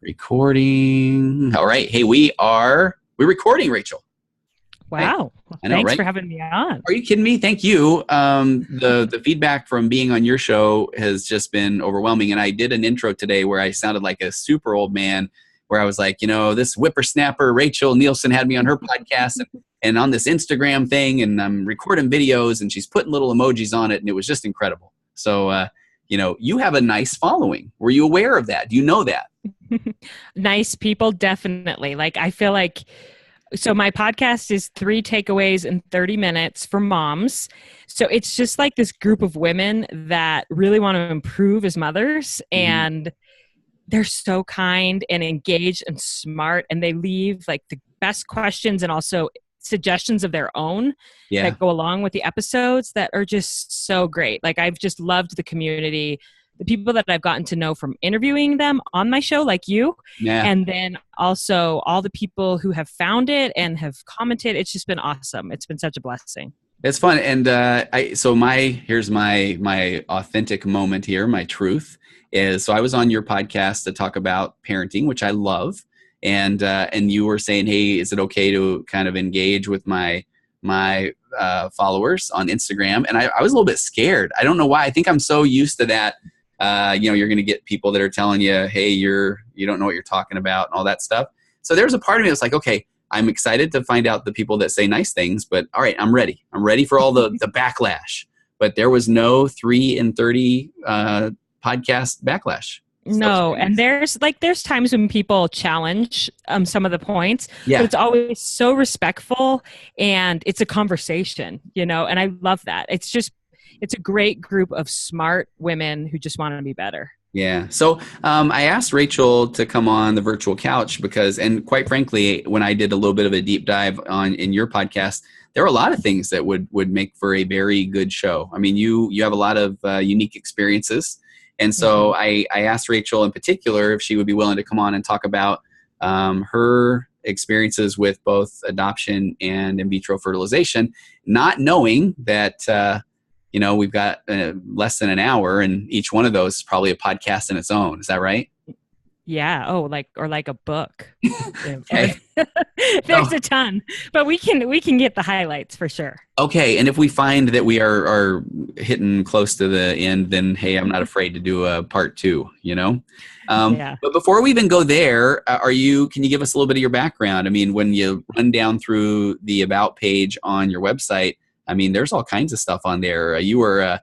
Recording. All right. Hey, we're recording, Rachel. Wow. Hey, I know, Thanks right? for having me on. Are you kidding me? Thank you. The feedback from being on your show has just been overwhelming. And I did an intro today where I sounded like a super old man, where I was like, this whippersnapper, Rachel Nielson, had me on her podcast and on this Instagram thing, and I'm recording videos and she's putting little emojis on it. And it was just incredible. So, you have a nice following. Were you aware of that? Do you know that? Nice people, definitely. I feel like, so my podcast is 3 takeaways in 30 minutes for moms. So it's just like this group of women that really want to improve as mothers, and they're so kind and engaged and smart, and they leave like the best questions and also suggestions of their own that go along with the episodes that are just so great. I've just loved the community, the people that I've gotten to know from interviewing them on my show, like you, and then also all the people who have found it and have commented. It's just been awesome. It's been such a blessing. It's fun. And here's my authentic moment here. My truth is, so I was on your podcast to talk about parenting, which I love. And you were saying, hey, is it okay to kind of engage with my followers on Instagram? And I was a little bit scared. I don't know why. I think I'm so used to that. You're going to get people that are telling you, hey, you don't know what you're talking about and all that stuff. So there's a part of me that's like, okay, I'm excited to find out the people that say nice things, but all right, I'm ready. I'm ready for all the backlash. But there was no 3 in 30 podcast backlash. No, and there's times when people challenge some of the points, but it's always so respectful and it's a conversation, and I love that. It's a great group of smart women who just want to be better. Yeah. So I asked Rachel to come on the virtual couch because, and quite frankly, when I did a little bit of a deep dive in your podcast, there are a lot of things that would make for a very good show. I mean, you have a lot of unique experiences. And so I asked Rachel in particular if she would be willing to come on and talk about her experiences with both adoption and in vitro fertilization, not knowing that, we've got less than an hour, and each one of those is probably a podcast in its own. Is that right? Yeah. Oh, like a book. Okay. There's a ton, but we can get the highlights for sure. Okay. And if we find that we are hitting close to the end, then hey, I'm not afraid to do a part 2, But before we even go there, can you give us a little bit of your background? I mean, when you run down through the about page on your website, I mean, there's all kinds of stuff on there. You were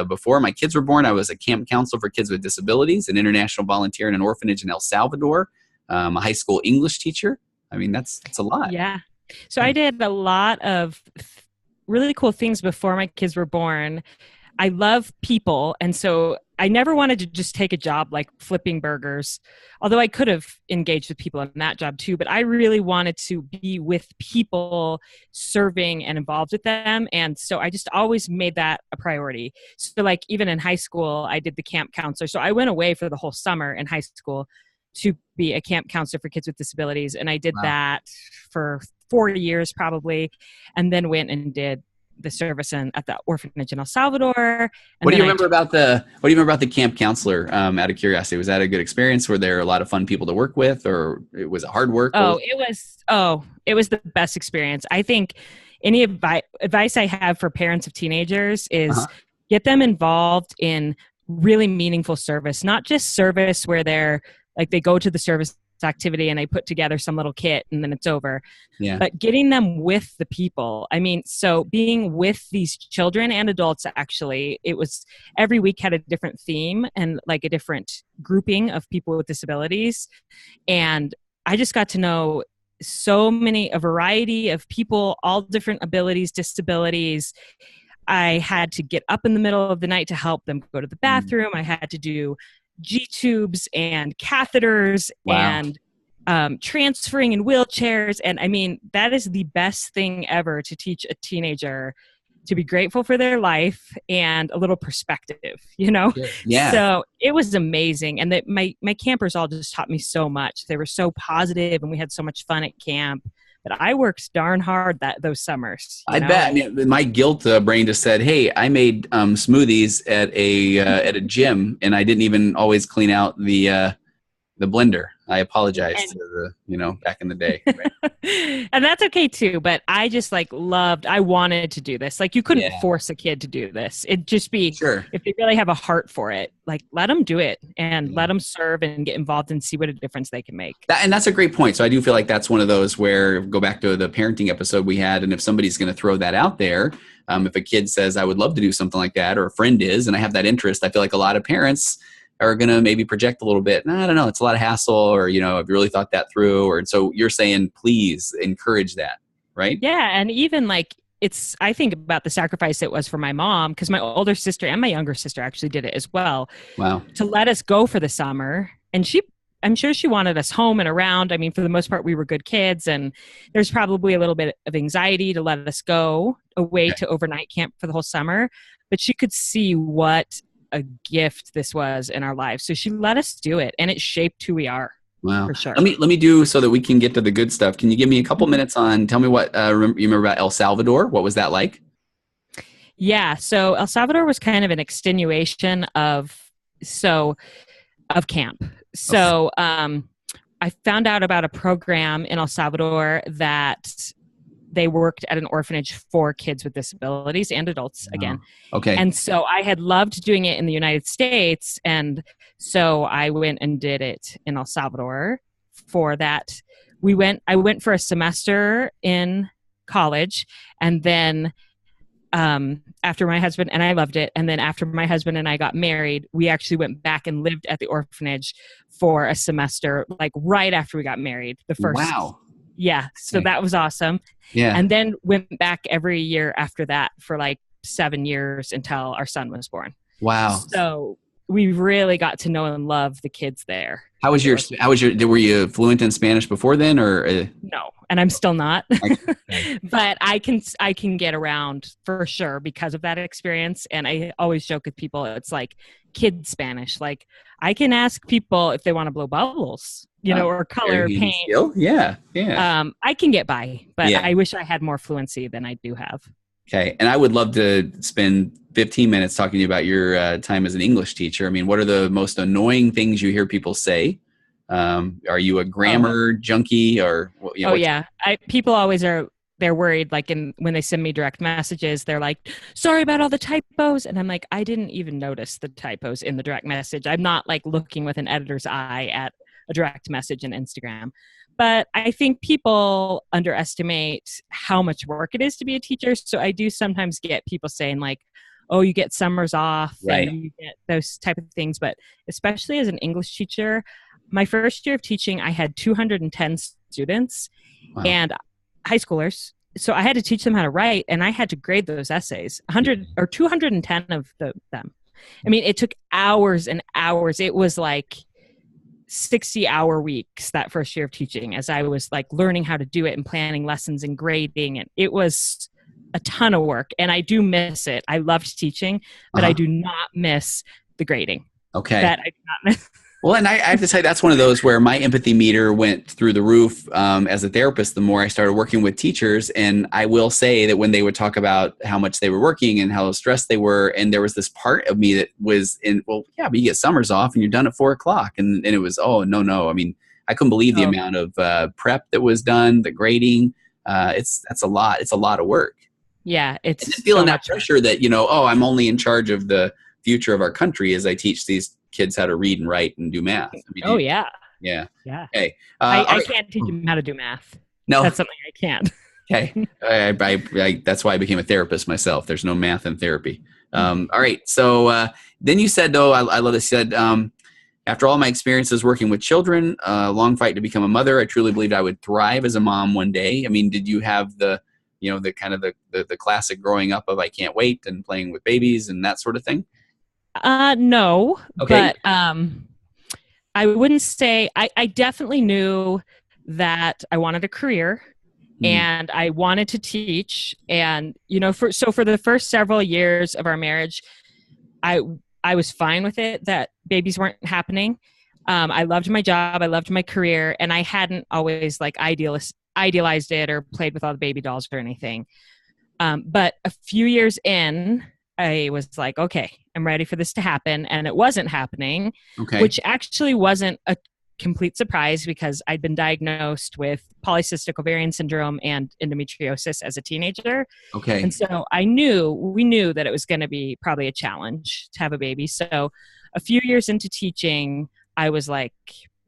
before my kids were born, I was a camp counselor for kids with disabilities, an international volunteer in an orphanage in El Salvador, a high school English teacher. I mean, that's a lot. Yeah. So I did a lot of really cool things before my kids were born. I love people. And so I never wanted to just take a job like flipping burgers, although I could have engaged with people in that job too. But I really wanted to be with people, serving and involved with them. And so I just always made that a priority. So even in high school, I did the camp counselor. So I went away for the whole summer in high school to be a camp counselor for kids with disabilities. And I did that for 4 years probably, and then went and did the service at the orphanage in El Salvador. What do you remember about the camp counselor? Out of curiosity, was that a good experience? Were there a lot of fun people to work with, or was it hard work? It was the best experience. I think any advice I have for parents of teenagers is get them involved in really meaningful service, not just service where they go to the service activity and they put together some little kit and then it's over. But getting them with the people. I mean, so being with these children and adults, actually, it was every week had a different theme and a different grouping of people with disabilities. And I just got to know a variety of people, all different abilities, disabilities. I had to get up in the middle of the night to help them go to the bathroom. I had to do G-tubes and catheters and transferring in wheelchairs. And I mean, that is the best thing ever to teach a teenager to be grateful for their life and a little perspective, Yeah. So it was amazing. And my campers all just taught me so much. They were so positive and we had so much fun at camp. But I worked darn hard those summers. I bet. I mean, my guilt brain just said, "Hey, I made smoothies at a gym, and I didn't even always clean out the The blender. I apologize And to back in the day. Right? and that's okay too, but I just I wanted to do this. Like, you couldn't Yeah, force a kid to do this. It'd just be, sure. if they really have a heart for it, like, let them do it and Yeah. let them serve and get involved and see what a difference they can make. And that's a great point. So I do feel like that's one of those where, go back to the parenting episode we had, and if somebody's going to throw that out there, if a kid says, I would love to do something like that, or a friend is, and I have that interest, I feel like a lot of parents are going to maybe project a little bit. No, I don't know. It's a lot of hassle, or, have you really thought that through? Or, and so you're saying, please encourage that, right? Yeah. And even I think about the sacrifice it was for my mom, because my older sister and my younger sister actually did it as well. Wow. To let us go for the summer. And I'm sure she wanted us home and around. I mean, for the most part, we were good kids, and there's probably a little bit of anxiety to let us go away to overnight camp for the whole summer. But she could see what a gift this was in our lives. So she let us do it, and it shaped who we are. Wow. For sure. Let me do, so that we can get to the good stuff. Can you give me a couple minutes on, tell me what you remember about El Salvador? What was that like? Yeah. So El Salvador was kind of an extenuation of camp. So I found out about a program in El Salvador that they worked at an orphanage for kids with disabilities and adults again. Okay. And so I had loved doing it in the United States. And so I went and did it in El Salvador for that. I went for a semester in college, and then after my husband, and I loved it. And then after my husband and I got married, we actually went back and lived at the orphanage for a semester, like right after we got married. The first. Wow. Yeah. So that was awesome. Yeah. And then went back every year after that for 7 years until our son was born. Wow. So we really got to know and love the kids there. Were you fluent in Spanish before then, or? No, and I'm still not, but I can get around for sure because of that experience. And I always joke with people, it's like kid Spanish. Like, I can ask people if they want to blow bubbles, or color or paint. Skill? Yeah. Yeah. I can get by, but I wish I had more fluency than I do have. Okay. And I would love to spend 15 minutes talking to you about your time as an English teacher. I mean, what are the most annoying things you hear people say? Are you a grammar junkie, or? People always are. They're worried. When they send me direct messages, they're like, "Sorry about all the typos," and I'm like, "I didn't even notice the typos in the direct message. I'm not looking with an editor's eye at a direct message in Instagram." But I think people underestimate how much work it is to be a teacher. So I do sometimes get people saying "Oh, you get summers off," right, and you get those type of things. But especially as an English teacher, my first year of teaching, I had 210 students. Wow. And high schoolers. So I had to teach them how to write, and I had to grade those essays, 100 or 210 of them. I mean, it took hours and hours. It was 60-hour weeks that first year of teaching, as I was learning how to do it and planning lessons and grading. And it was a ton of work, and I do miss it. I loved teaching, but I do not miss the grading. Okay. That I do not miss. Well, and I have to say that's one of those where my empathy meter went through the roof as a therapist the more I started working with teachers. And I will say that when they would talk about how much they were working and how stressed they were, and there was this part of me that was but you get summers off and you're done at 4:00. And it was, oh, no. I mean, I couldn't believe the amount of prep that was done, the grading. That's a lot. It's a lot of work. Yeah. It's just feeling that pressure that, I'm only in charge of the future of our country as I teach these kids how to read and write and do math. I mean, yeah. Okay. I can't teach them how to do math. No, that's something I can't. Okay. I that's why I became a therapist myself. There's no math in therapy. All right. So then you said, though, I love this. You said, after all my experiences working with children, long fight to become a mother, I truly believed I would thrive as a mom one day. I mean, did you have the kind of the classic growing up of I can't wait and playing with babies and that sort of thing? No, okay. But I wouldn't say I definitely knew that I wanted a career and I wanted to teach. And, for the first several years of our marriage, I was fine with it that babies weren't happening. I loved my job. I loved my career, and I hadn't always idealized it or played with all the baby dolls or anything. But a few years in, I was okay, I'm ready for this to happen. And it wasn't happening, which actually wasn't complete surprise because I'd been diagnosed with polycystic ovarian syndrome and endometriosis as a teenager. Okay. And so we knew that it was going to be probably a challenge to have a baby. So a few years into teaching, I was like,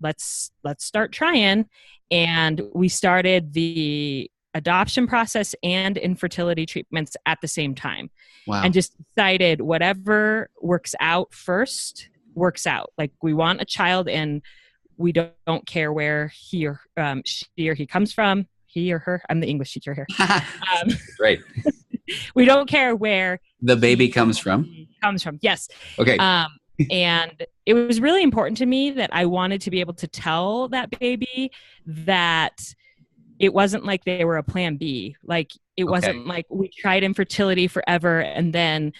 let's start trying. And we started the adoption process and infertility treatments at the same time. Wow. And just decided whatever works out first works out. Like, we want a child, and we don't care where she or he comes from. He or her. I'm the English teacher here. Right. We don't care where the baby comes from. Yes. Okay. And it was really important to me that I wanted to be able to tell that baby that it wasn't like they were a plan B. Like, it wasn't like we tried infertility forever and then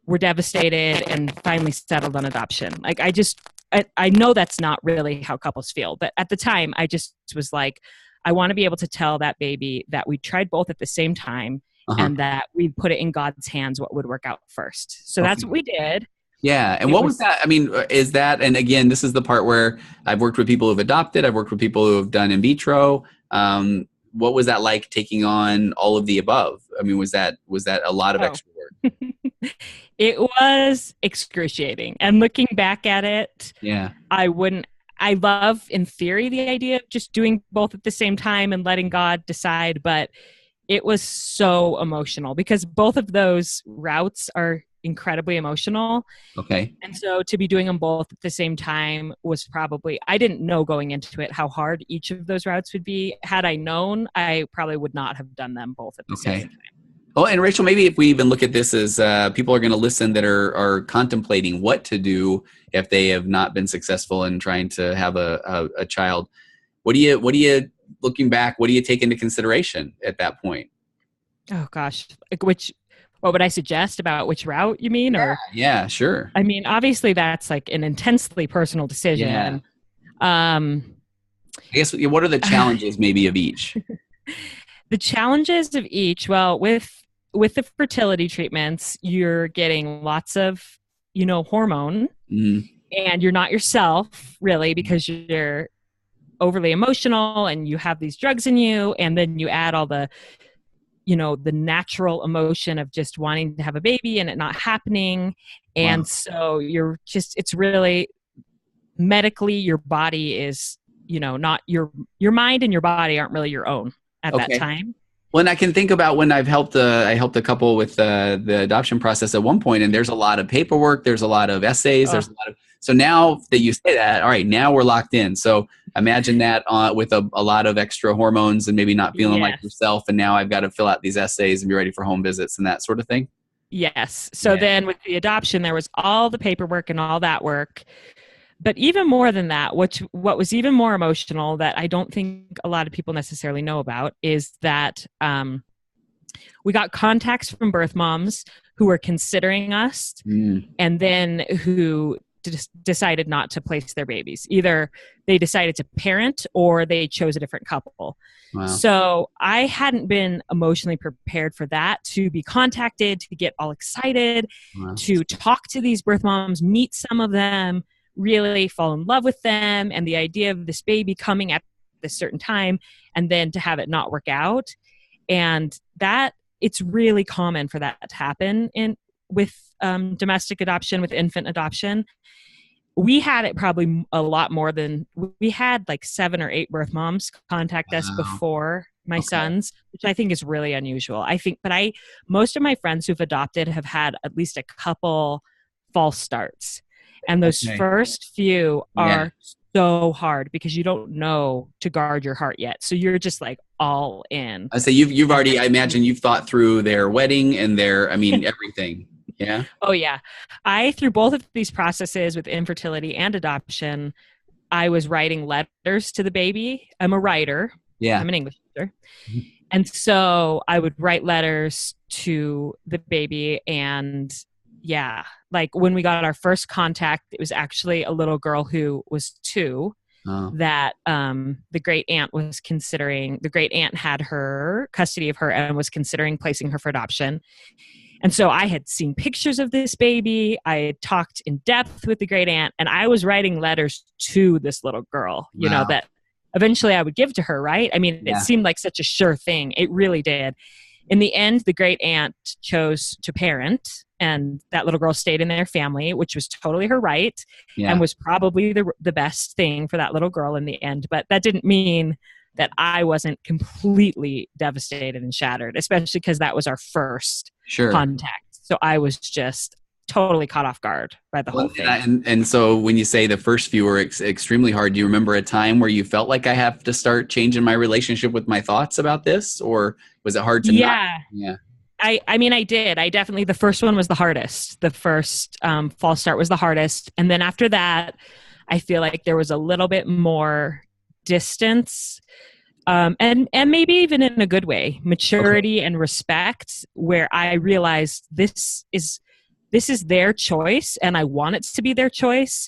were devastated and finally settled on adoption. Like, I know that's not really how couples feel, but at the time I just was like, I want to be able to tell that baby that we tried both at the same time and that we put it in God's hands what would work out first. So that's what we did. Yeah. And what was that? I mean, is that, and again, this is the part where I've worked with people who've adopted, I've worked with people who have done in vitro. What was that like, taking on all of the above? I mean, was that a lot of extra work? It was excruciating. And looking back at it, I love in theory the idea of just doing both at the same time and letting God decide, but it was so emotional because both of those routes are incredibly emotional. Okay. And so to be doing them both at the same time was probably, I didn't know going into it how hard each of those routes would be. Had I known, I probably would not have done them both at the same time. Well, and Rachel, maybe if we even look at this as people are going to listen that are contemplating what to do if they have not been successful in trying to have a child, what do you looking back, what do you take into consideration at that point? Oh gosh, what would I suggest about which route you mean? Yeah, sure. I mean, obviously that's like an intensely personal decision. Yeah. I guess, what are the challenges maybe of each? The challenges of each, well, with the fertility treatments, you're getting lots of, hormone, and you're not yourself really because you're overly emotional and you have these drugs in you, and then you add all the the natural emotion of just wanting to have a baby and it not happening. And so it's really medically, your body is, not your mind and your body aren't really your own at that time. Well, and I can think about when I helped a couple with the adoption process at one point, and there's a lot of paperwork, there's a lot of essays, there's a lot of, so now that you say that, all right, now we're locked in. So imagine that with a lot of extra hormones and maybe not feeling like yourself. And now I've got to fill out these essays and be ready for home visits and that sort of thing. Yes. So then with the adoption, there was all the paperwork and all that work. But even more than that, what was even more emotional that I don't think a lot of people necessarily know about is that we got contacts from birth moms who were considering us and then who decided not to place their babies. Either they decided to parent or they chose a different couple. Wow. So I hadn't been emotionally prepared for that, to be contacted, to get all excited, to talk to these birth moms, meet some of them, really fall in love with them and the idea of this baby coming at this certain time, and then to have it not work out. And that it's really common for that to happen with domestic adoption, with infant adoption. We had it probably a lot more than, we had like 7 or 8 birth moms contact us before my sons, which I think is really unusual. Most of my friends who've adopted have had at least a couple false starts. And those first few are so hard because you don't know to guard your heart yet. So you're just like all in. I say you've already, I imagine you've thought through their wedding and everything. Yeah. Oh yeah. Through both of these processes with infertility and adoption, I was writing letters to the baby. I'm a writer. Yeah. I'm an English teacher. Mm-hmm. And so I would write letters to the baby, and like when we got our first contact, it was actually a little girl who was 2 that the great aunt had her custody of her and was considering placing her for adoption. And so I had seen pictures of this baby. I had talked in depth with the great aunt, and I was writing letters to this little girl, you know, that eventually I would give to her, right? I mean, it seemed like such a sure thing. It really did. In the end, the great aunt chose to parent, and that little girl stayed in their family, which was totally her right, and was probably the best thing for that little girl in the end. But that didn't mean that I wasn't completely devastated and shattered, especially because that was our first contact. So I was just totally caught off guard by the whole thing. And so when you say the first few were extremely hard, do you remember a time where you felt like I have to start changing my relationship with my thoughts about this? Or was it hard to not? Yeah. I mean, I did. I definitely, the first one was the hardest. The first false start was the hardest. And then after that, I feel like there was a little bit more distance, and maybe even in a good way, maturity and respect, where I realized this is their choice, and I want it to be their choice.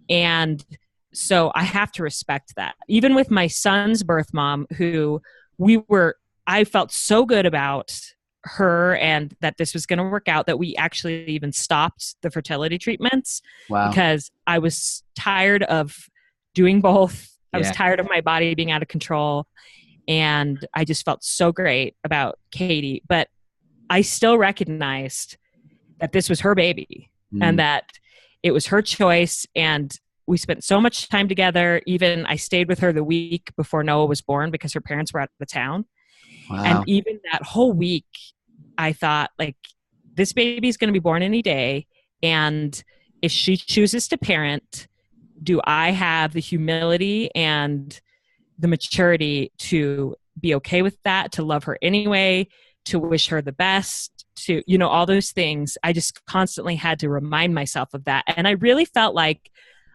And so I have to respect that. Even with my son's birth mom, who I felt so good about her and that this was going to work out, that we actually even stopped the fertility treatments because I was tired of doing both. I was tired of my body being out of control, and I just felt so great about Katie. But I still recognized that this was her baby and that it was her choice. And we spent so much time together. Even I stayed with her the week before Noah was born because her parents were out of town. And even that whole week, I thought, like, this baby's going to be born any day. And if she chooses to parent, do I have the humility and the maturity to be okay with that, to love her anyway, to wish her the best, to, you know, all those things. I just constantly had to remind myself of that. And I really felt like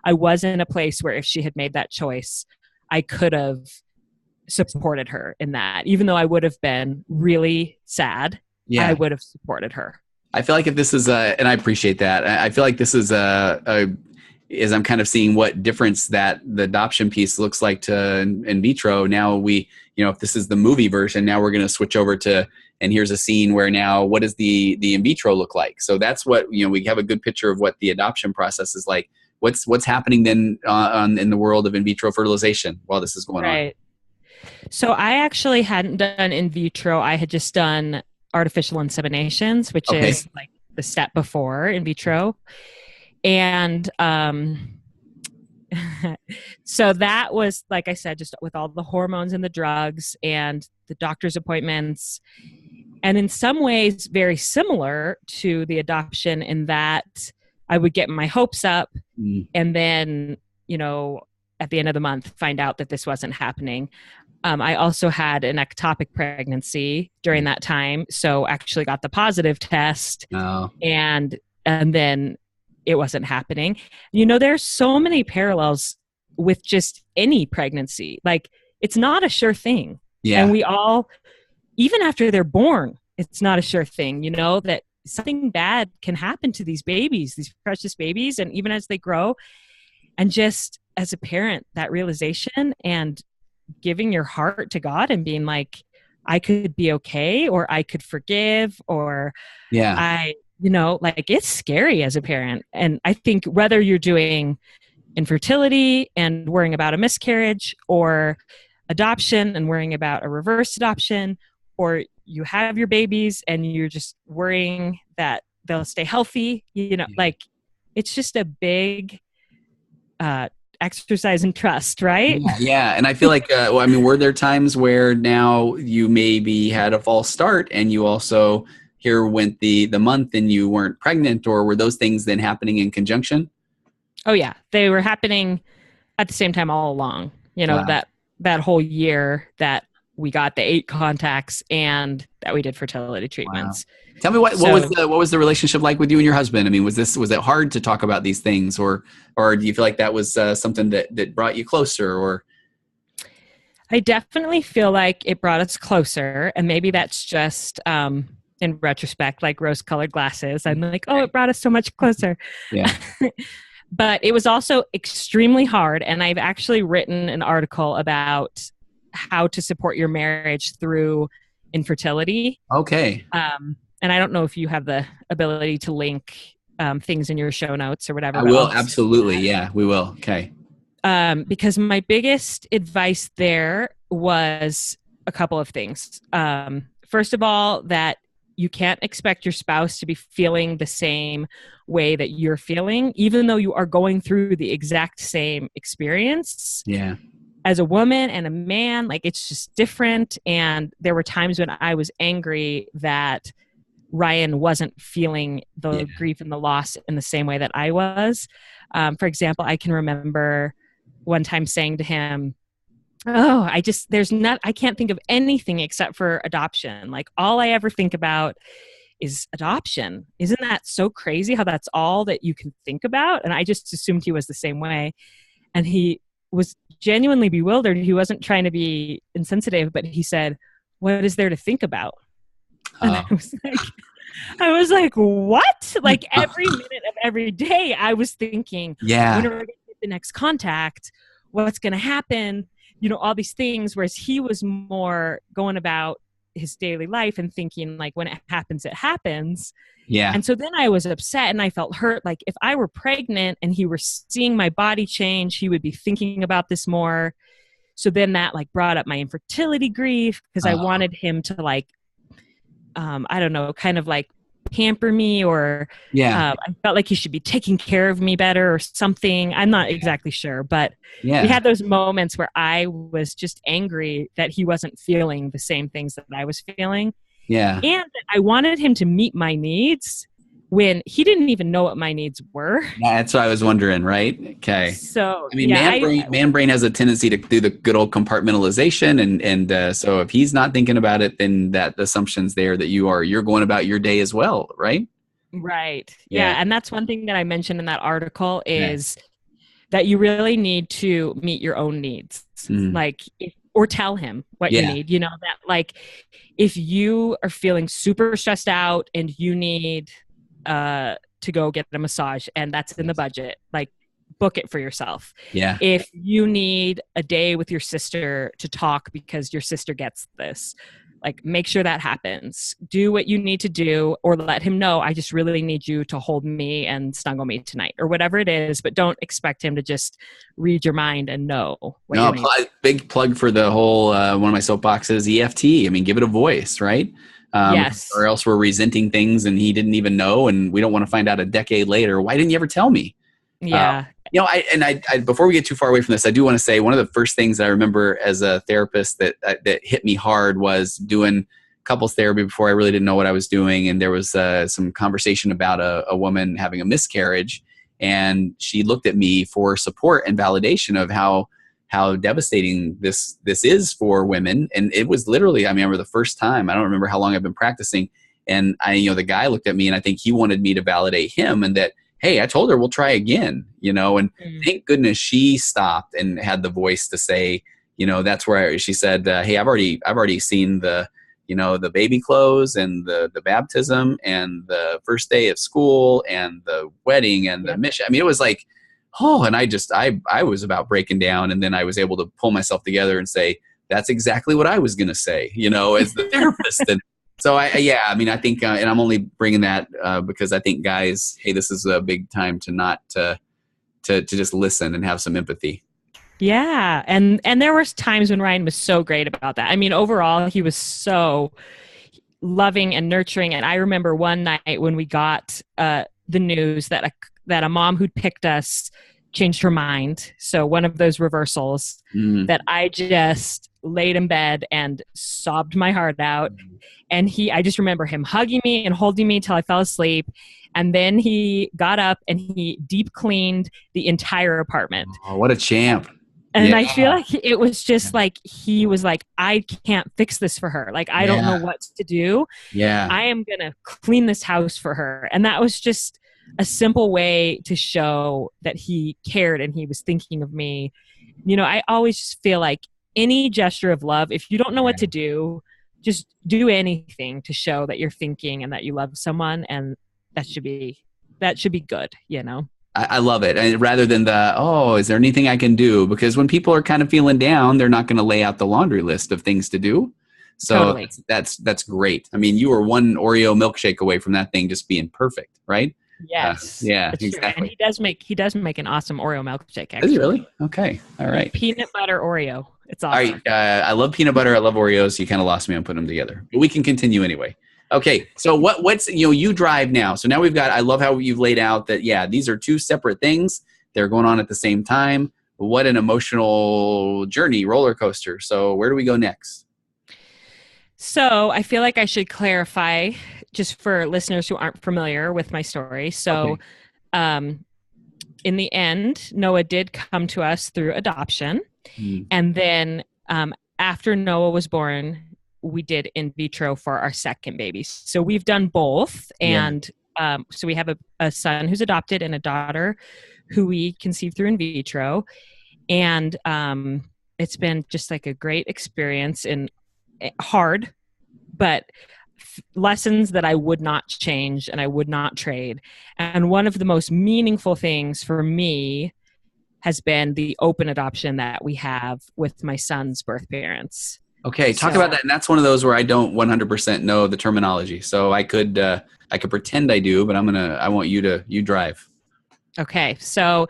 I was in a place where if she had made that choice, I could have supported her in that. Even though I would have been really sad, I would have supported her. I feel like if this is and I appreciate that. I feel like this is as I'm kind of seeing what difference that the adoption piece looks like to in vitro. Now we, you know, if this is the movie version, now we're going to switch over to, and here's a scene where now what does the in vitro look like? So that's what, you know, we have a good picture of what the adoption process is like. What's happening then in the world of in vitro fertilization while this is going on? So I actually hadn't done in vitro. I had just done artificial inseminations, which is like the step before in vitro. And so that was, like I said, just with all the hormones and the drugs and the doctor's appointments. And in some ways, very similar to the adoption in that I would get my hopes up and then, you know, at the end of the month, find out that this wasn't happening. I also had an ectopic pregnancy during that time. So actually got the positive test and then it wasn't happening. You know, there's so many parallels with just any pregnancy. Like, it's not a sure thing. And we all, even after they're born, it's not a sure thing, you know, that something bad can happen to these babies, these precious babies. And even as they grow, and just as a parent, that realization and giving your heart to God and being like, I could be okay, or I could forgive, or you know, like, it's scary as a parent. And I think whether you're doing infertility and worrying about a miscarriage, or adoption and worrying about a reverse adoption, or you have your babies and you're just worrying that they'll stay healthy, you know, like, it's just a big exercise in trust, right? And I feel like, well, I mean, were there times where now you maybe had a false start and you also, here went the month and you weren't pregnant, or were those things then happening in conjunction? Oh yeah, they were happening at the same time all along. You know, that whole year that we got the 8 contacts and that we did fertility treatments. Tell me what was the relationship like with you and your husband? I mean, was it hard to talk about these things, or do you feel like that was something that brought you closer? Or I definitely feel like it brought us closer, and maybe that's just in retrospect, like rose-colored glasses. I'm like, oh, it brought us so much closer. But it was also extremely hard, and I've actually written an article about how to support your marriage through infertility. and I don't know if you have the ability to link things in your show notes or whatever. I will. Absolutely. Yeah, we will. Okay. Because my biggest advice there was a couple of things. First of all, that you can't expect your spouse to be feeling the same way that you're feeling, even though you are going through the exact same experience. Yeah. As a woman and a man, like, it's just different. And there were times when I was angry that Ryan wasn't feeling the grief and the loss in the same way that I was. For example, I can remember one time saying to him, I can't think of anything except for adoption. Like, all I ever think about is adoption. Isn't that so crazy how that's all that you can think about? And I just assumed he was the same way. And he was genuinely bewildered. He wasn't trying to be insensitive, but he said, "What is there to think about?" And I was like, what? Like, every minute of every day I was thinking, when are we going to get the next contact? What's going to happen? You know, all these things. Whereas he was more going about his daily life and thinking, like, when it happens, it happens. Yeah. And so then I was upset and I felt hurt. Like, if I were pregnant and he were seeing my body change, he would be thinking about this more. So then that, like, brought up my infertility grief, because I wanted him to, like, I don't know, kind of like pamper me, or I felt like he should be taking care of me better or something. I'm not exactly sure, but we had those moments where I was just angry that he wasn't feeling the same things that I was feeling. Yeah. And I wanted him to meet my needs when he didn't even know what my needs were. Yeah, that's what I was wondering, right? Okay. So, I mean, man brain has a tendency to do the good old compartmentalization, and so if he's not thinking about it, then that assumption's there that you're going about your day as well, right? Right. Yeah, and that's one thing that I mentioned in that article is that you really need to meet your own needs, like, or tell him what you need. You know, that, like, if you are feeling super stressed out and you need to go get a massage and that's in the budget, like, book it for yourself. Yeah. If you need a day with your sister to talk because your sister gets this, like, make sure that happens. Do what you need to do, or let him know, I just really need you to hold me and snuggle me tonight, or whatever it is. But don't expect him to just read your mind and know what you need. Big plug for the whole, one of my soapboxes, EFT. I mean, give it a voice, right? Yes. Or else we're resenting things and he didn't even know, and we don't want to find out a decade later, why didn't you ever tell me? Yeah. You know, I before we get too far away from this, I do want to say one of the first things that I remember as a therapist that hit me hard was doing couples therapy before I really didn't know what I was doing. And there was some conversation about a woman having a miscarriage, and she looked at me for support and validation of how devastating this is for women. And it was literally, I remember the first time, I don't remember how long I've been practicing. And the guy looked at me, and I think he wanted me to validate him, and that, hey, I told her we'll try again, and thank goodness she stopped and had the voice to say, that's where she said, hey, I've already seen the baby clothes and the baptism and the first day of school and the wedding and the mission. I mean, it was like, and I was about breaking down, and then I was able to pull myself together and say, that's exactly what I was going to say, as the therapist. And so I think, and I'm only bringing that because I think, guys, hey, this is a big time to not to just listen and have some empathy. Yeah. And there was times when Ryan was so great about that. I mean, overall, he was so loving and nurturing. And I remember one night when we got the news that a mom who'd picked us changed her mind. So one of those reversals that I just laid in bed and sobbed my heart out. And I just remember him hugging me and holding me till I fell asleep. And then he got up and he deep cleaned the entire apartment. Oh, what a champ. And I feel like it was just like, he was like, I can't fix this for her. Like, I don't know what to do. Yeah. I am going to clean this house for her. And that was just a simple way to show that he cared and he was thinking of me. I always just feel like any gesture of love, if you don't know what to do, just do anything to show that you're thinking and that you love someone, and that should be good, I love it. And rather than is there anything I can do? Because when people are kind of feeling down, they're not going to lay out the laundry list of things to do. So Totally. that's great. I mean, you were one Oreo milkshake away from that thing just being perfect, right? Yes, Yeah, that's true. And exactly. he does make an awesome Oreo milkshake, Is he actually. really? Okay. All right. Peanut butter Oreo. It's All right. awesome. I love peanut butter. I love Oreos. You kind of lost me on putting them together, but we can continue anyway. Okay. So what's, you drive now. So now we've got, I love how you've laid out that, yeah, these are two separate things. They're going on at the same time. What an emotional journey, roller coaster. So where do we go next? So I feel like I should clarify just for listeners who aren't familiar with my story. So Okay. In the end, Noah did come to us through adoption. Hmm. And then after Noah was born, we did in vitro for our second baby. So we've done both. Yeah. And so we have a son who's adopted and a daughter who we conceived through in vitro. And it's been just like a great experience and hard, but lessons that I would not change and I would not trade. And one of the most meaningful things for me has been the open adoption that we have with my son's birth parents. Okay. Talk about that. And that's one of those where I don't 100% know the terminology. So I could pretend I do, but I want you drive. Okay. So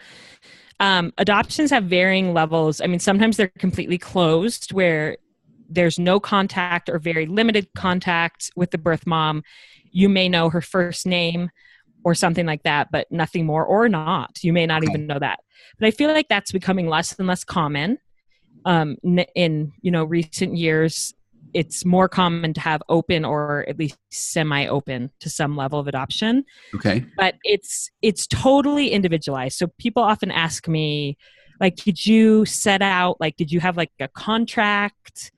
adoptions have varying levels. I mean, sometimes they're completely closed where there's no contact or very limited contact with the birth mom. You may know her first name or something like that, but nothing more, or not. You may not even know that. But I feel like that's becoming less and less common. In recent years, it's more common to have open or at least semi-open to some level of adoption. Okay. But it's totally individualized. So people often ask me, like, did you set out, like, did you have like a contract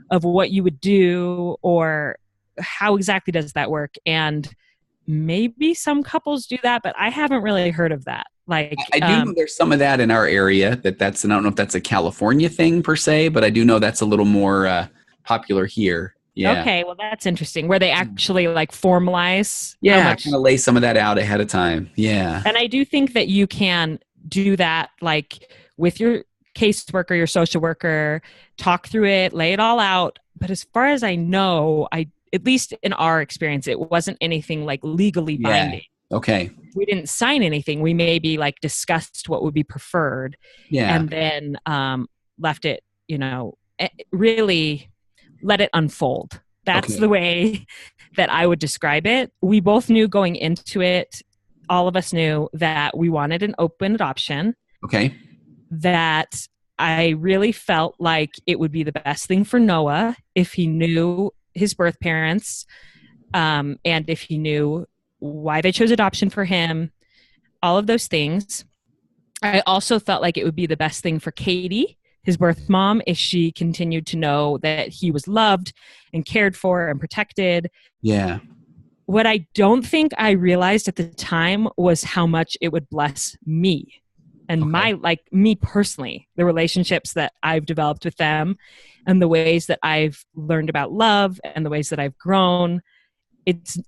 of what you would do, or how exactly does that work? And maybe some couples do that, but I haven't really heard of that. Like, I do know there's some of that in our area. That's, and I don't know if that's a California thing per se, but I do know that's a little more popular here. Yeah. Okay, well that's interesting. Where they actually like formalize how much. Kind of lay some of that out ahead of time. Yeah. And I do think that you can do that, like with your caseworker, your social worker, talk through it, lay it all out. But as far as I know, at least in our experience, it wasn't anything like legally binding. Okay. We didn't sign anything. We maybe like discussed what would be preferred. Yeah. And then left it, really let it unfold. That's the way that I would describe it. We both knew going into it, all of us knew that we wanted an open adoption. Okay. That I really felt like it would be the best thing for Noah if he knew his birth parents, and if he knew why they chose adoption for him, all of those things. I also felt like it would be the best thing for Katie, his birth mom, if she continued to know that he was loved and cared for and protected. Yeah. What I don't think I realized at the time was how much it would bless me and me personally, the relationships that I've developed with them and the ways that I've learned about love and the ways that I've grown.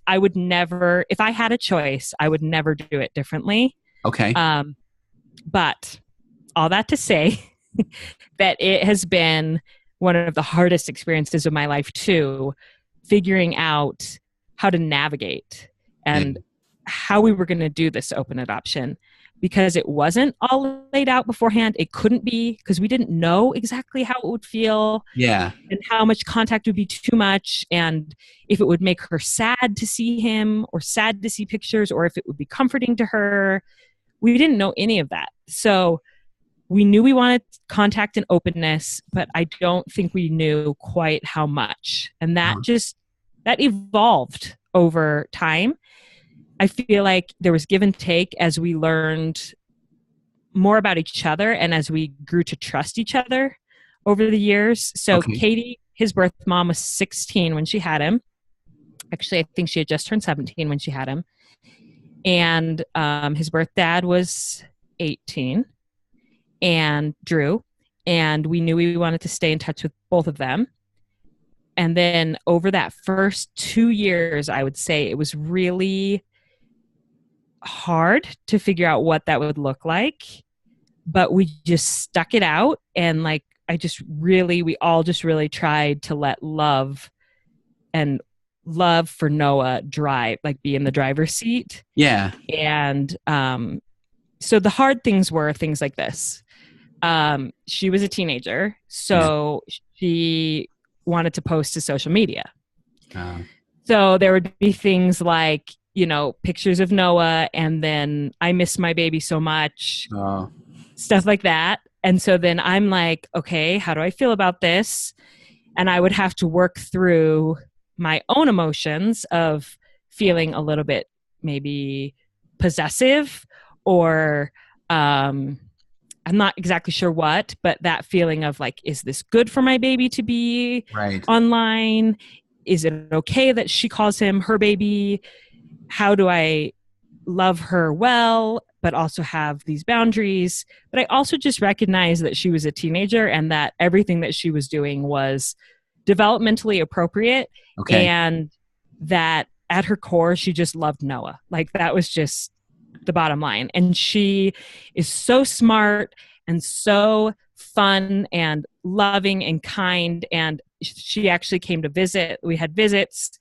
I would never, if I had a choice, I would never do it differently. Okay. But all that to say that it has been one of the hardest experiences of my life too, figuring out how to navigate and how we were going to do this open adoption, because it wasn't all laid out beforehand. It couldn't be, because we didn't know exactly how it would feel. Yeah. And how much contact would be too much, and if it would make her sad to see him or sad to see pictures, or if it would be comforting to her. We didn't know any of that. So we knew we wanted contact and openness, but I don't think we knew quite how much. And that that evolved over time. I feel like there was give and take as we learned more about each other and as we grew to trust each other over the years. So Katie, his birth mom, was 16 when she had him. Actually, I think she had just turned 17 when she had him. And his birth dad was 18, and Drew. And we knew we wanted to stay in touch with both of them. And then over that first 2 years, I would say it was really hard to figure out what that would look like. But we just stuck it out and like we all just really tried to let love for Noah drive, like be in the driver's seat. Yeah. And so the hard things were things like this. She was a teenager, so she wanted to post to social media. So there would be things like, pictures of Noah, and then I miss my baby so much, stuff like that. And so then I'm like, okay, how do I feel about this? And I would have to work through my own emotions of feeling a little bit maybe possessive, or I'm not exactly sure what, but that feeling of like, is this good for my baby to be online? Is it okay that she calls him her baby? How do I love her well, but also have these boundaries? But I also just recognized that she was a teenager and that everything that she was doing was developmentally appropriate, and that at her core, she just loved Noah. Like, that was just the bottom line. And she is so smart and so fun and loving and kind. And she actually came to visit. We had visits,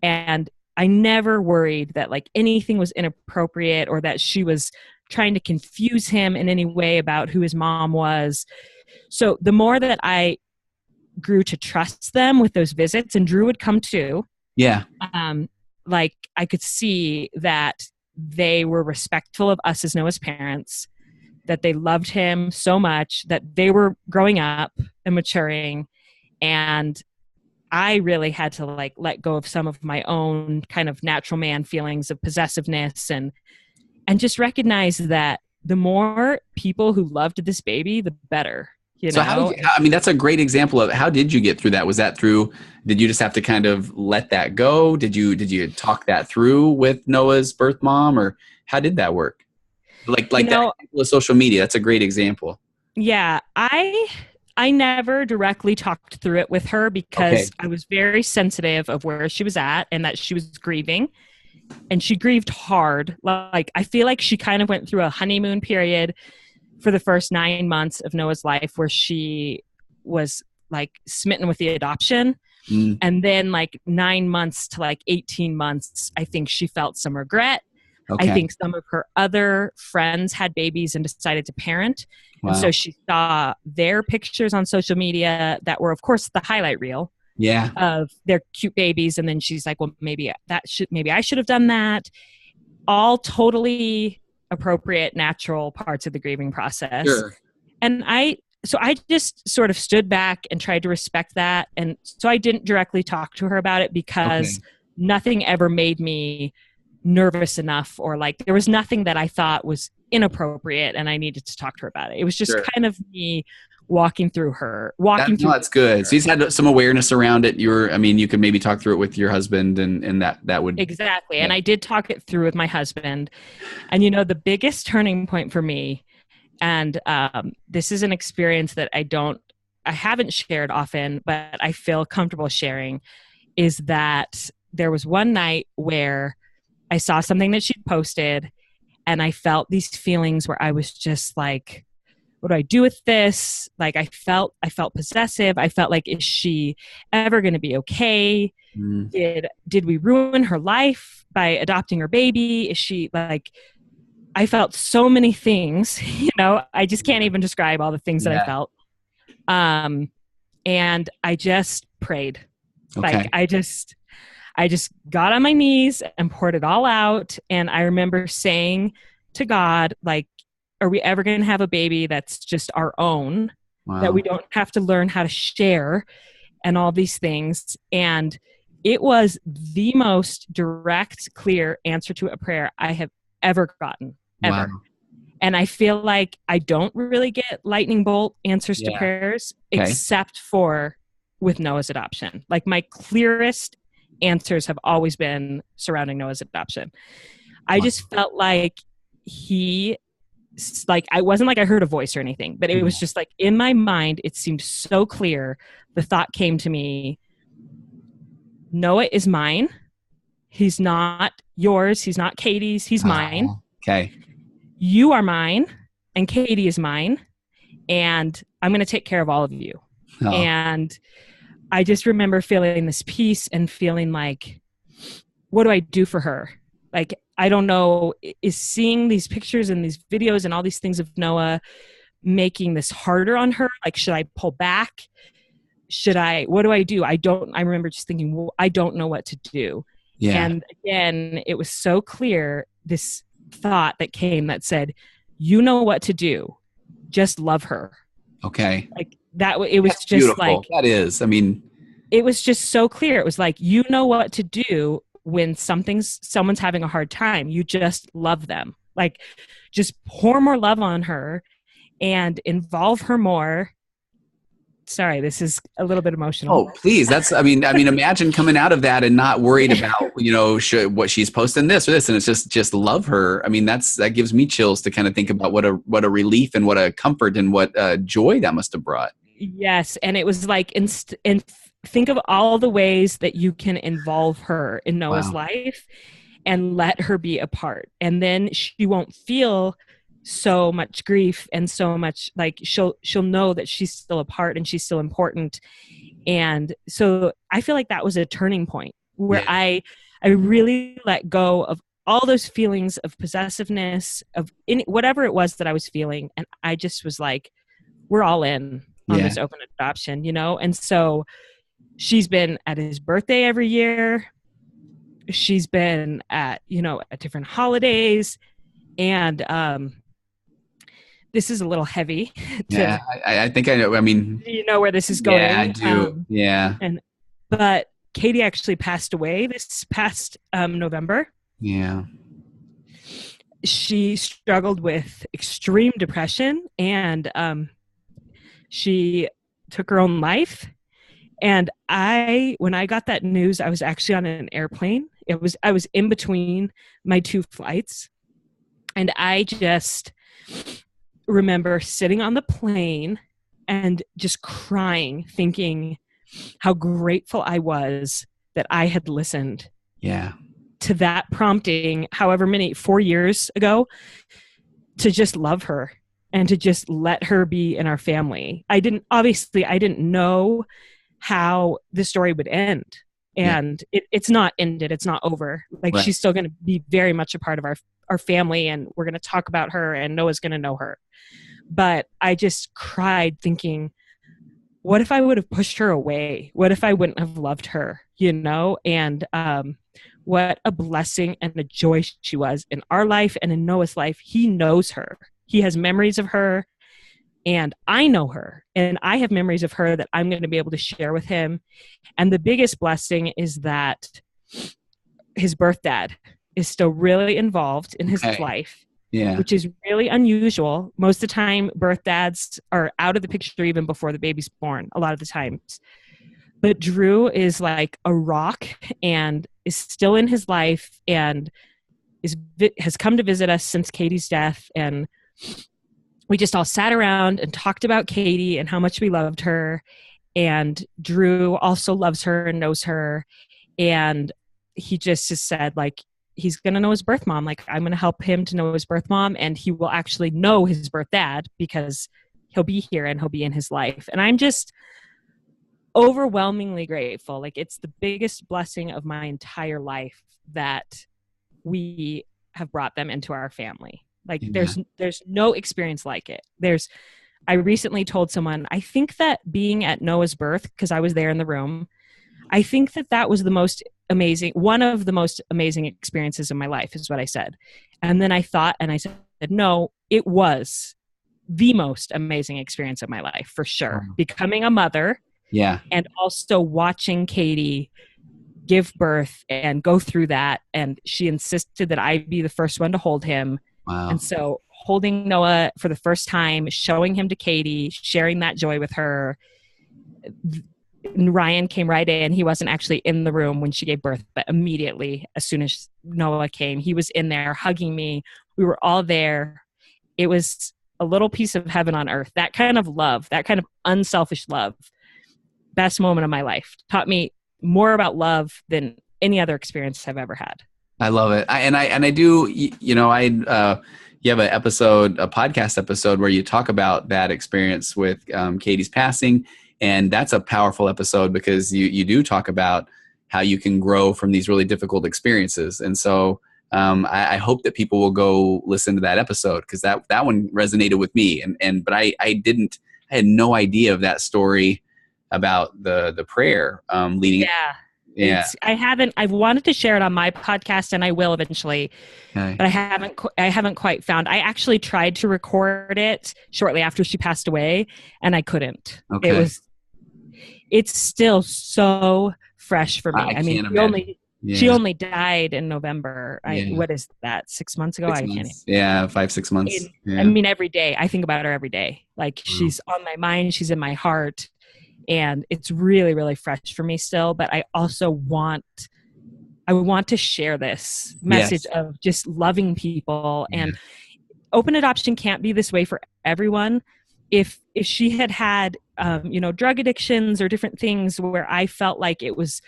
and I never worried that like anything was inappropriate or that she was trying to confuse him in any way about who his mom was. So the more that I grew to trust them with those visits, and Drew would come too. Yeah. Like, I could see that they were respectful of us as Noah's parents, that they loved him so much, that they were growing up and maturing. And I really had to like let go of some of my own kind of natural man feelings of possessiveness, and just recognize that the more people who loved this baby, the better. That's a great example of how did you get through that? Was that did you just have to kind of let that go? Did you talk that through with Noah's birth mom, or how did that work? Like that with social media, that's a great example. Yeah, I never directly talked through it with her because I was very sensitive of where she was at and that she was grieving, and she grieved hard. Like, I feel like she kind of went through a honeymoon period for the first 9 months of Noah's life where she was like smitten with the adoption. And then like 9 months to like 18 months, I think she felt some regret. I think some of her other friends had babies and decided to parent. Wow. And so she saw their pictures on social media that were, of course, the highlight reel of their cute babies. And then she's like, well, maybe I should have done that. All totally appropriate, natural parts of the grieving process. Sure. And so I just sort of stood back and tried to respect that. And so I didn't directly talk to her about it because nothing ever made me nervous enough, or like there was nothing that I thought was inappropriate and I needed to talk to her about it. It was just kind of me walking through her. That's good. So you had some awareness around it. You could maybe talk through it with your husband, and that would exactly. Yeah. And I did talk it through with my husband. And the biggest turning point for me, and this is an experience that I haven't shared often, but I feel comfortable sharing, is that there was one night where I saw something that she'd posted, and I felt these feelings where I was just like, what do I do with this? Like, I felt possessive. I felt like, is she ever going to be okay? Did we ruin her life by adopting her baby? Is she like, I felt so many things, I just can't even describe all the things that I felt. And I just prayed. Like, I just got on my knees and poured it all out. And I remember saying to God, like, are we ever going to have a baby that's just our own, that we don't have to learn how to share and all these things? And it was the most direct, clear answer to a prayer I have ever gotten, ever. Wow. And I feel like I don't really get lightning bolt answers to prayers, except for with Noah's adoption. Like, my clearest answers have always been surrounding Noah's adoption. I just felt like I wasn't like I heard a voice or anything, but it was just like in my mind, it seemed so clear. The thought came to me, Noah is mine. He's not yours. He's not Katie's. He's mine. Okay. You are mine, and Katie is mine. And I'm going to take care of all of you. Oh, And I just remember feeling this peace and feeling like, what do I do for her? Like, I don't know, is seeing these pictures and these videos and all these things of Noah making this harder on her? Like, should I pull back? What do I do? I remember just thinking, well, I don't know what to do. yeah. And again, it was so clear, this thought that came that said, you know what to do. Just love her. Okay. Like that, it was That's just beautiful. like, That is, I mean, it was just so clear. It was like, you know what to do when someone's having a hard time. You just love them. Like, just pour more love on her and involve her more. Sorry, this is a little bit emotional. oh, please. That's, I mean, imagine coming out of that and not worried about, what she's posting this or this. And it's just love her. I mean, that gives me chills to kind of think about what a relief and what a comfort and what joy that must have brought. Yes. And it was like, and think of all the ways that you can involve her in Noah's Wow. life and let her be a part. And then she won't feel so much grief and so much, like, she'll know that she's still a part and she's still important. And so I feel like that was a turning point where Yeah. I really let go of all those feelings of possessiveness, of whatever it was that I was feeling. And I just was like, we're all in on Yeah. this open adoption, And so she's been at his birthday every year. She's been at different holidays. And this is a little heavy. Yeah. I think I know. I mean, You know where this is going. yeah, I do. Yeah. But Katie actually passed away this past November. Yeah. She struggled with extreme depression, and she took her own life. And when I got that news, I was actually on an airplane. I was in between my two flights, and I just remember sitting on the plane and just crying, thinking how grateful I was that I had listened Yeah. to that prompting, 4 years ago, to just love her and to just let her be in our family. I didn't know how the story would end. And it's not ended. It's not over. Like, Right. she's still going to be very much a part of our family, and we're going to talk about her, and Noah's going to know her. But I just cried thinking, what if I would have pushed her away? What if I wouldn't have loved her, And what a blessing and a joy she was in our life and in Noah's life. He knows her. He has memories of her, and I know her, and I have memories of her that I'm going to be able to share with him. And the biggest blessing is that his birth dad is still really involved in his life. Yeah. Which is really unusual. Most of the time, birth dads are out of the picture even before the baby's born, a lot of the times. But Drew is like a rock and is still in his life, and has come to visit us since Katie's death. And we just all sat around and talked about Katie and how much we loved her. And Drew also loves her and knows her. And he just has said, like, he's going to know his birth mom. Like, I'm going to help him to know his birth mom, and he will actually know his birth dad because he'll be here and he'll be in his life. And I'm just overwhelmingly grateful. Like, it's the biggest blessing of my entire life that we have brought them into our family. Like, there's no experience like it. I recently told someone, I think that being at Noah's birth, because I was there in the room, I think that was one of the most amazing experiences in my life, is what I said. And then I thought, and I said, no, it was the most amazing experience of my life, for sure. Wow. Becoming a mother. Yeah. And also watching Katie give birth and go through that. And she insisted that I be the first one to hold him. Wow. And so holding Noah for the first time, showing him to Katie, sharing that joy with her. And Ryan came right in. He wasn't actually in the room when she gave birth, but immediately, as soon as Noah came, he was in there hugging me. We were all there. It was a little piece of heaven on earth. That kind of love, that kind of unselfish love, best moment of my life. Taught me more about love than any other experience I've ever had. I love it. I do, you have a podcast episode where you talk about that experience with Katie's passing. And that's a powerful episode because you do talk about how you can grow from these really difficult experiences. And so I hope that people will go listen to that episode because that one resonated with me. But I had no idea of that story about the prayer leading. Yeah. I've wanted to share it on my podcast and I will eventually, but I haven't quite found. I actually tried to record it shortly after she passed away and I couldn't. Okay. It's still so fresh for me. I mean, she only died in November. What is that? 6 months ago? 6 months. Yeah, 5-6 months. I mean, every day I think about her every day. Like she's on my mind. She's in my heart. And it's really, really fresh for me still. But I also want to share this message of just loving people. And open adoption can't be this way for everyone. If she had drug addictions or different things where I felt like it was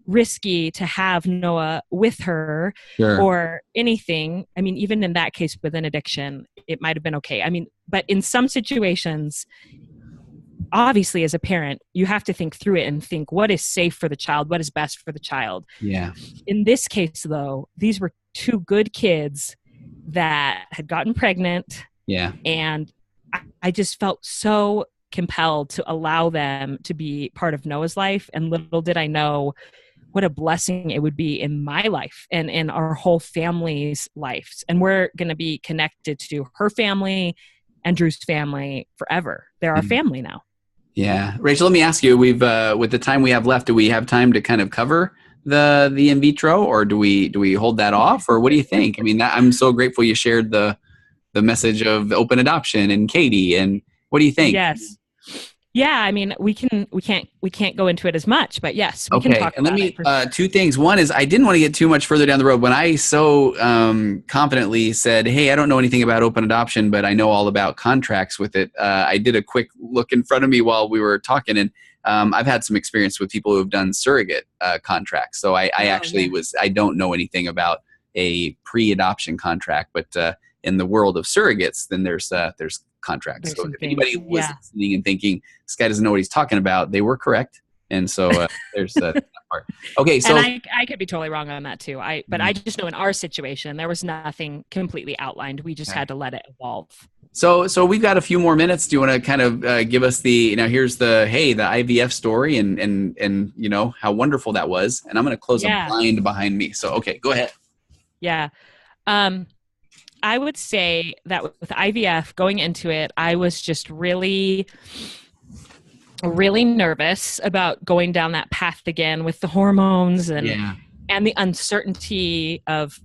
risky to have Noah with her or anything, I mean, even in that case with an addiction, it might have been okay. I mean, but in some situations, obviously as a parent, you have to think through it and think what is safe for the child, what is best for the child. Yeah. In this case, though, these were two good kids that had gotten pregnant. Yeah. And I just felt so compelled to allow them to be part of Noah's life. And little did I know what a blessing it would be in my life and in our whole family's lives. And we're going to be connected to her family and Drew's family forever. They're our family now. Yeah. Rachel, let me ask you, we've with the time we have left, do we have time to kind of cover the in vitro, or do we hold that off, or what do you think? I mean, I'm so grateful you shared the message of open adoption and Katie, and what do you think? Yes. Yeah, I mean, we can't go into it as much, but yes, we can talk and about let me, two things. One is I didn't want to get too much further down the road. When I so confidently said, hey, I don't know anything about open adoption, but I know all about contracts with it, I did a quick look in front of me while we were talking, and I've had some experience with people who have done surrogate contracts. So I I don't know anything about a pre-adoption contract, but in the world of surrogates, then there's contracts. So if anybody was listening and thinking this guy doesn't know what he's talking about, they were correct. And so there's that part. Okay, so and I could be totally wrong on that too. But I just know in our situation there was nothing completely outlined. We just had to let it evolve. So we've got a few more minutes. Do you want to kind of give us here's the IVF story and you know how wonderful that was. And I'm going to close a blind behind me. So okay, go ahead. Yeah. I would say that with IVF going into it, I was just really, really nervous about going down that path again with the hormones and the uncertainty of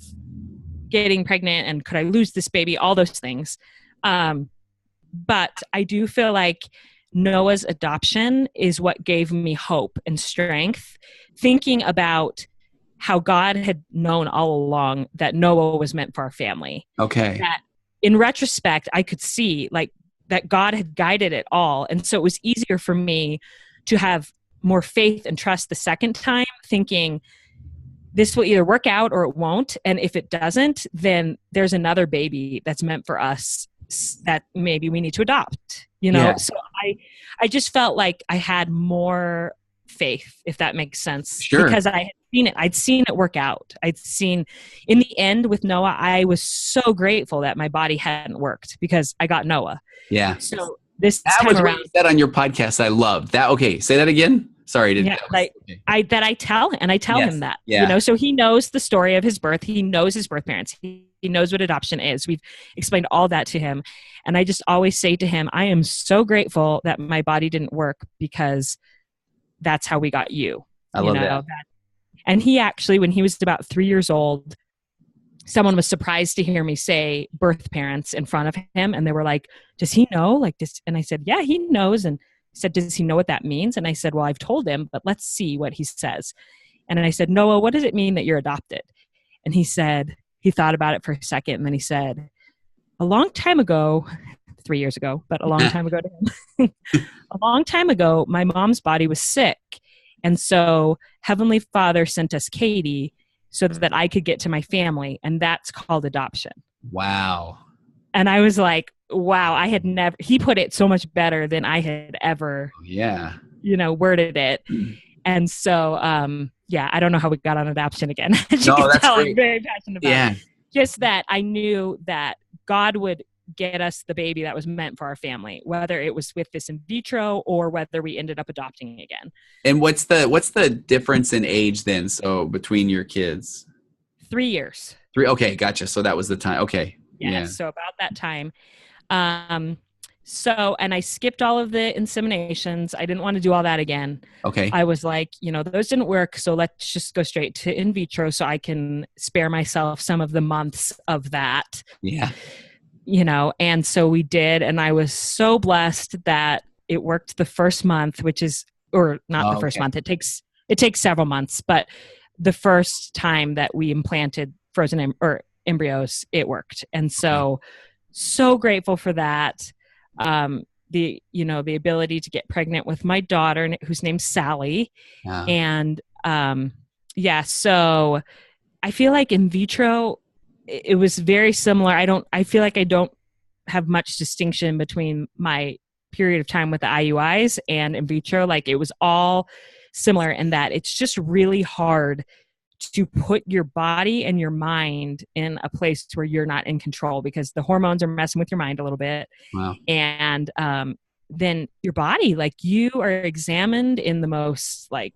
getting pregnant and could I lose this baby, all those things. But I do feel like Noah's adoption is what gave me hope and strength, thinking about how God had known all along that Noah was meant for our family. Okay. That in retrospect, I could see that God had guided it all. And so it was easier for me to have more faith and trust the second time, thinking this will either work out or it won't. And if it doesn't, then there's another baby that's meant for us that maybe we need to adopt, you know? Yeah. So I just felt like I had more faith, if that makes sense. Sure. Because I had seen it. I'd seen it work out. I'd seen in the end with Noah, I was so grateful that my body hadn't worked because I got Noah. Yeah. So that was what you said on your podcast. I loved that. Okay. Say that again. Sorry. I tell him that, you know, so he knows the story of his birth. He knows his birth parents. He knows what adoption is. We've explained all that to him. And I just always say to him, I am so grateful that my body didn't work because that's how we got you. I love that. And he actually, when he was about 3 years old, someone was surprised to hear me say birth parents in front of him. And they were like, does he know? Like this? And I said, yeah, he knows. And he said, does he know what that means? And I said, well, I've told him, but let's see what he says. And I said, Noah, what does it mean that you're adopted? And he said, he thought about it for a second. And then he said, a long time ago, 3 years ago, but a long time ago to him, a long time ago, my mom's body was sick. And so Heavenly Father sent us Katie so that I could get to my family. And that's called adoption. Wow. And I was like, wow, he put it so much better than I had ever, Yeah. worded it. And so, I don't know how we got on adoption again. As you No, can that's tell, great. I'm very passionate about Yeah. it. Just that I knew that God would get us the baby that was meant for our family, whether it was with this in vitro or whether we ended up adopting again. And what's the difference in age then? So between your kids? 3 years. 3. Okay. Gotcha. So that was the time. Okay. Yes. Yeah. So about that time. And I skipped all of the inseminations. I didn't want to do all that again. Okay. I was like, those didn't work. So let's just go straight to in vitro so I can spare myself some of the months of that. Yeah. And so we did. And I was so blessed that it worked the first month, or not the first month. It takes several months, but the first time that we implanted frozen embryos, it worked. And so grateful for that. The ability to get pregnant with my daughter, whose name's Sally. Yeah. And, so I feel like in vitro, it was very similar. I feel like I don't have much distinction between my period of time with the IUIs and in vitro. Like it was all similar in that it's just really hard to put your body and your mind in a place where you're not in control because the hormones are messing with your mind a little bit. Wow. And then your body, like you are examined in the most like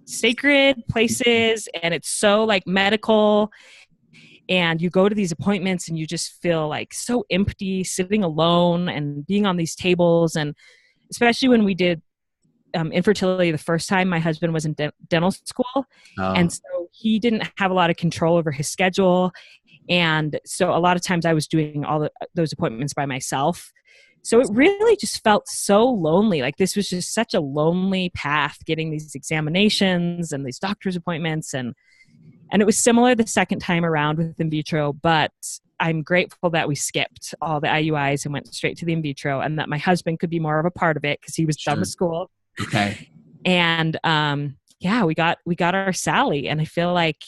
sacred places, and it's so like medical, and you go to these appointments and you just feel like so empty sitting alone and being on these tables. And especially when we did infertility the first time, my husband was in dental school. And so he didn't have a lot of control over his schedule. And so a lot of times I was doing all those appointments by myself. So it really just felt so lonely. Like this was just such a lonely path, getting these examinations and these doctor's appointments. And it was similar the second time around with in vitro, but I'm grateful that we skipped all the IUIs and went straight to the in vitro, and that my husband could be more of a part of it because he was done with school. Okay. And we got our Sally, and I feel like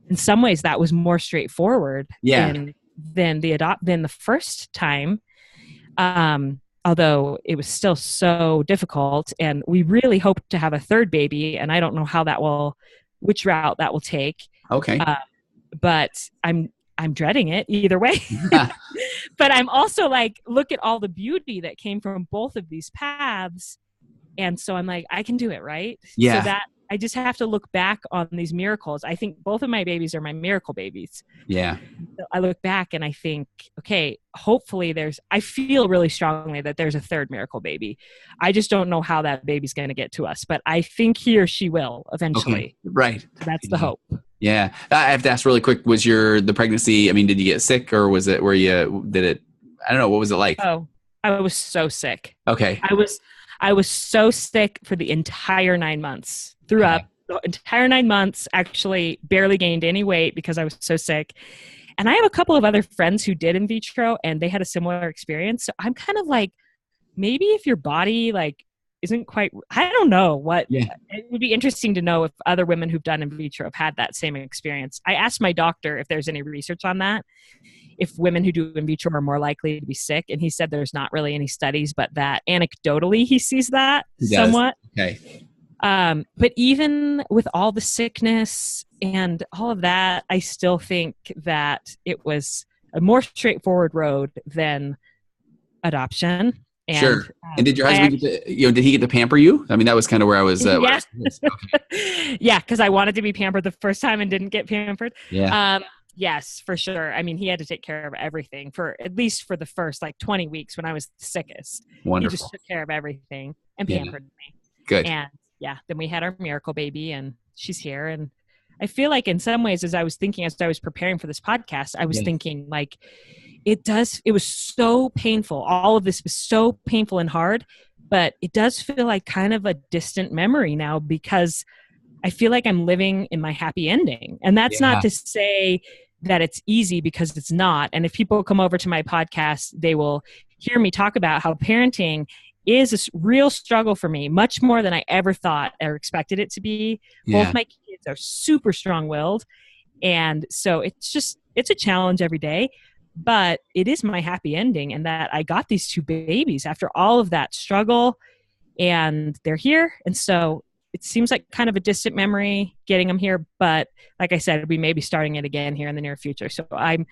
in some ways that was more straightforward than the first time. Although it was still so difficult, and we really hope to have a third baby, and I don't know which route that will take. Okay. But I'm dreading it either way. But I'm also like, look at all the beauty that came from both of these paths. And so I'm like, I can do it, right? Yeah. So that I just have to look back on these miracles. I think both of my babies are my miracle babies. Yeah. So I look back and I think, okay, hopefully I feel really strongly that there's a third miracle baby. I just don't know how that baby's going to get to us, but I think he or she will eventually. Okay. Right. That's the hope. Yeah. I have to ask really quick, was the pregnancy, I mean, did you get sick, or was it, I don't know, what was it like? Oh, I was so sick. Okay. I was so sick for the entire 9 months. Threw up the entire 9 months, actually barely gained any weight because I was so sick. And I have a couple of other friends who did in vitro and they had a similar experience. So I'm kind of like, maybe if your body like isn't quite, I don't know what, it would be interesting to know if other women who've done in vitro have had that same experience. I asked my doctor if there's any research on that, if women who do in vitro are more likely to be sick. And he said there's not really any studies, but that anecdotally he sees that somewhat. Okay. But even with all the sickness and all of that, I still think that it was a more straightforward road than adoption. And, sure. And did your husband did he get to pamper you? I mean, that was kind of where I was. Yeah. Okay. Yeah. Cause I wanted to be pampered the first time and didn't get pampered. Yeah. Yes, for sure. I mean, he had to take care of everything at least for the first like 20 weeks when I was the sickest. Wonderful. He just took care of everything and pampered me. Good. And then we had our miracle baby and she's here. And I feel like in some ways, as I was preparing for this podcast, I was thinking like, it was so painful. All of this was so painful and hard, but it does feel like kind of a distant memory now because I feel like I'm living in my happy ending. And that's not to say that it's easy, because it's not. And if people come over to my podcast, they will hear me talk about how parenting is a real struggle for me, much more than I ever thought or expected it to be. Yeah. Both my kids are super strong-willed. And so it's a challenge every day. but it is my happy ending, and that I got these 2 babies after all of that struggle, and they're here. And so it seems like kind of a distant memory getting them here, but like I said, we may be starting it again here in the near future. So I'm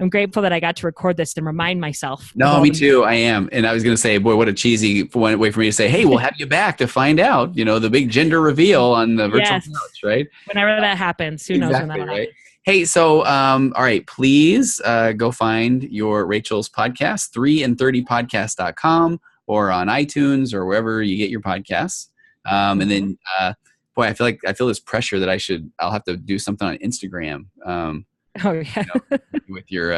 grateful that I got to record this and remind myself. No, me too. I am. And I was going to say, boy, what a cheesy way for me to say, hey, we'll have you back to find out, the big gender reveal on the virtual couch, right? Whenever that happens, who knows when that'll happen. Hey, so, all right, please go find your Rachel's podcast, 3and30podcast.com, or on iTunes or wherever you get your podcasts. And then, boy, I feel this pressure that I'll have to do something on Instagram. Oh yeah, with your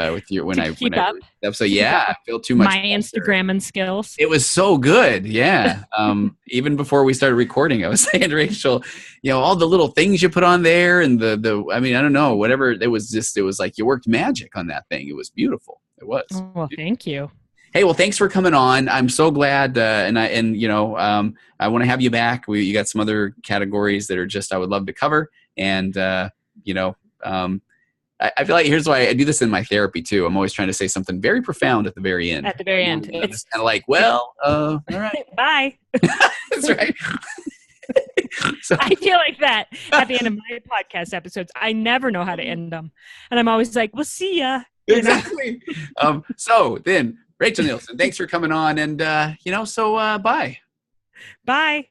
when I keep up. So yeah, I feel too much. My pressure. Instagram and skills. It was so good, yeah. Even before we started recording, I was saying to Rachel, all the little things you put on there, and the I mean, I don't know, whatever. It was like you worked magic on that thing. It was beautiful. It was. Oh, well, thank you. Hey, well, thanks for coming on. I'm so glad, I want to have you back. You got some other categories that are I would love to cover, and I feel like here's why I do this in my therapy too. I'm always trying to say something very profound at the very end. At the very end, it's kind of like, well, all right, bye. That's right. So, I feel like that at the end of my podcast episodes. I never know how to end them, and I'm always like, "We'll see ya." Exactly. So then. Rachel Nielson, thanks for coming on, and bye. Bye.